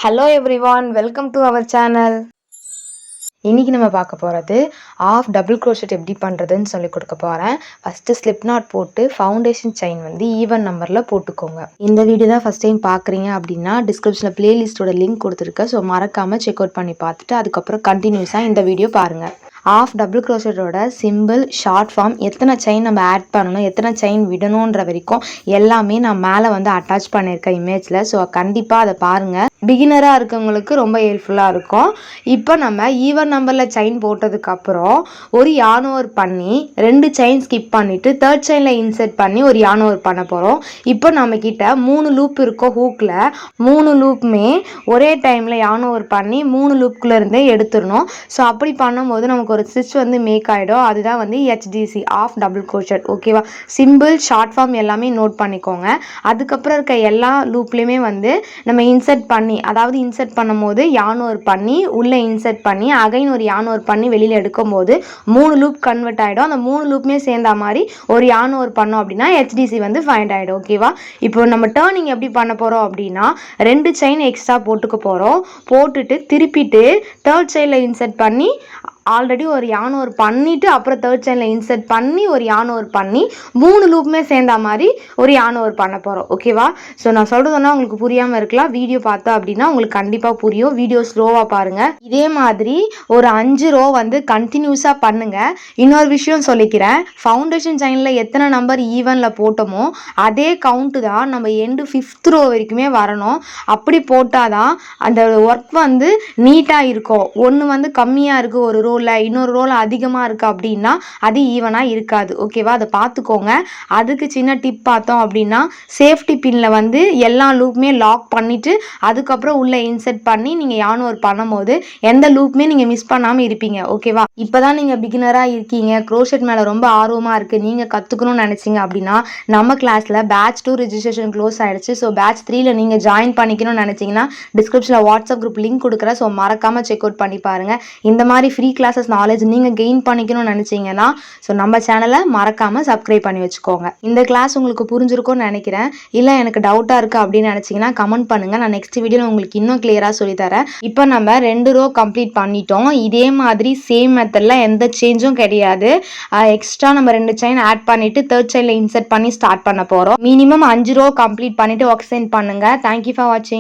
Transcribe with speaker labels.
Speaker 1: Hello everyone, welcome to our channel. இன்னைக்கு நம்ம பார்க்க போகிறது ஆஃப் டபுள் க்ரோஷெட் எப்படி பண்ணுறதுன்னு சொல்லி கொடுக்க போகிறேன். ஃபஸ்ட்டு ஸ்லிப் நாட் போட்டு ஃபவுண்டேஷன் செயின் வந்து ஈவன் நம்பரில் போட்டுக்கோங்க. இந்த வீடியோ தான் ஃபஸ்ட் டைம் பார்க்குறீங்க அப்படின்னா டிஸ்கிரிப்ஷனில் பிளேலிஸ்ட்டோட லிங்க் கொடுத்துருக்கேன். ஸோ மறக்காமல் செக் அவுட் பண்ணி பார்த்துட்டு அதுக்கப்புறம் கண்டினியூஸாக இந்த வீடியோ பாருங்கள். ஆஃப் டபுள் க்ரோஷெட்டோட சிம்பிள் ஷார்ட் ஃபார்ம் எத்தனை செயின் நம்ம ஆட் பண்ணணும், எத்தனை செயின் விடணுன்ற வரைக்கும் எல்லாமே நான் மேலே வந்து அட்டாச் பண்ணியிருக்கேன் இமேஜில். ஸோ கண்டிப்பாக அதை பாருங்கள். பிகினராக இருக்கவங்களுக்கு ரொம்ப ஹெல்ப்ஃபுல்லாக இருக்கும். இப்போ நம்ம ஈவன் நம்பரில் செயின் போட்டதுக்கப்புறம் ஒரு யான் ஓவர் பண்ணி 2 செயின் ஸ்கிப் பண்ணிவிட்டு தேர்ட் செயினில் இன்செர்ட் பண்ணி ஒரு யான் ஓவர் பண்ண போகிறோம். இப்போ நம்மக்கிட்ட 3 லூப் இருக்கும் ஹூக்கில். 3 லூப்புமே ஒரே டைமில் யான் ஓவர் பண்ணி 3 லூப்புக்குள்ளே இருந்தே எடுத்துடணும். ஸோ அப்படி பண்ணும்போது நமக்கு ஒரு ஸ்டிச் வந்து மேக் ஆகிடும். அதுதான் வந்து ஹெச்டிசி ஆஃப் டபுள் க்ரோஷெட். ஓகேவா? சிம்பிள் ஷார்ட் ஃபார்ம் எல்லாமே நோட் பண்ணிக்கோங்க. அதுக்கப்புறம் இருக்க எல்லா லூப்லேயுமே வந்து நம்ம இன்செர்ட் பண்ணி, அதாவது இன்செர்ட் பண்ணும் போது யான் ஓவர் பண்ணி உள்ளே இன்செர்ட் பண்ணி அகைன் ஒரு யான் ஓவர் பண்ணி வெளியில் எடுக்கும் போது 3 லூப் கன்வெர்ட் ஆகிடும். அந்த 3 லூப்புமே சேர்ந்த மாதிரி ஒரு யான் ஓவர் பண்ணோம் அப்படின்னா ஹெச்டிசி வந்து ஃபைண்ட் ஆகிடும். ஓகேவா? இப்போ நம்ம டேர்னிங் எப்படி பண்ண போகிறோம் அப்படின்னா 2 செயின் எக்ஸ்ட்ரா போட்டுக்க போகிறோம். போட்டுட்டு திருப்பிட்டு தேர்ட் செயினில் இன்செர்ட் பண்ணி ஆல்ரெடி ஒரு யான் ஓவர் பண்ணிவிட்டு அப்புறம் தேர்ட் செயினில் இன்செர்ட் பண்ணி ஒரு யான் ஓவர் பண்ணி 3 லூப்புமே சேர்ந்த மாதிரி ஒரு யான் ஓவர் பண்ண போகிறோம். ஓகேவா? ஸோ நான் சொல்கிறதுனா உங்களுக்கு புரியாமல் இருக்கலாம். வீடியோ பார்த்தா அப்படின்னா உங்களுக்கு கண்டிப்பாக புரியும். வீடியோ ஸ்லோவாக பாருங்கள். இதே மாதிரி ஒரு 5 ரோ வந்து கண்டினியூஸாக பண்ணுங்கள். இன்னொரு விஷயம் சொல்லிக்கிறேன், ஃபவுண்டேஷன் செயினில் எத்தனை நம்பர் ஈவனில் போட்டோமோ அதே கவுண்ட்டு தான் நம்ம எண்டு 5th ரோ வரைக்குமே வரணும். அப்படி போட்டால் தான் அந்த ஒர்க் வந்து நீட்டாக இருக்கும். ஒன்று வந்து கம்மியாக இருக்குது ஒரு ரோ, இன்னொரு ரோல் அதிகமாக இருக்குது அப்படின்னா அது ஈவனாக இருக்காது. ஓகேவா? அதை பார்த்துக்கோங்க. அதுக்கு சின்ன டிப் பார்த்தோம் அப்படின்னா சேஃப்டி பின்னில் வந்து எல்லா லூப்புமே லாக் பண்ணிவிட்டு அதுக்கப்புறம் உள்ளே இன்செர்ட் பண்ணி நீங்கள் யான் ஓவர் பண்ணும்போது எந்த லூப்புமே நீங்கள் மிஸ் பண்ணாமல் இருப்பீங்க. ஓகேவா? இப்போ தான் நீங்கள் பிகினராக இருக்கீங்க, க்ரோஷெட் மேலே ரொம்ப ஆர்வமாக இருக்குது, நீங்கள் கற்றுக்கணும்னு நினச்சிங்க அப்படின்னா நம்ம கிளாஸில் பேட்ச் 2 ரெஜிஸ்ட்ரேஷன் க்ளோஸ் ஆகிடுச்சு. ஸோ பேட்ச் 3ல் நீங்கள் ஜாயின் பண்ணிக்கணும்னு நினச்சிங்கன்னா டிஸ்கிரிப்ஷனில் வாட்ஸ்அப் குரூப் லிங்க் கொடுக்குறேன். ஸோ மறக்காமல் செக் அவுட் பண்ணி பாருங்கள். இந்த மாதிரி ஃப்ரீ கிளாஸஸ் நாலேஜ் நீங்கள் கெயின் பண்ணிக்கணும்னு நினச்சிங்கன்னா ஸோ நம்ம சேனலை மறக்காமல் சப்ஸ்கிரைப் பண்ணி வச்சுக்கோங்க. இந்த கிளாஸ் உங்களுக்கு புரிஞ்சிருக்கும்னு நினைக்கிறேன். இல்லை எனக்கு டவுட்டாக இருக்குது அப்படின்னு நினச்சிங்கன்னா கமெண்ட் பண்ணுங்கள். நான் நெக்ஸ்ட் வீடியோவில் உங்களுக்கு இன்னும் கிளியராக சொல்லித்தரேன். இப்போ நம்ம 2 ரோ கம்ப்ளீட் பண்ணிட்டோம். இதே மாதிரி சேம் மெத்தடில் எந்த சேஞ்சும் கிடையாது. எக்ஸ்ட்ரா நம்ம 2 செயின் ஆட் பண்ணிவிட்டு தேர்ட் செயினில் இன்செர்ட் பண்ணி ஸ்டார்ட் பண்ண போகிறோம். மினிமம் 5 ரோ கம்ப்ளீட் பண்ணிவிட்டு ஒர்க் சென்ட் பண்ணுங்கள். தேங்க்யூ ஃபார் வாட்சிங்.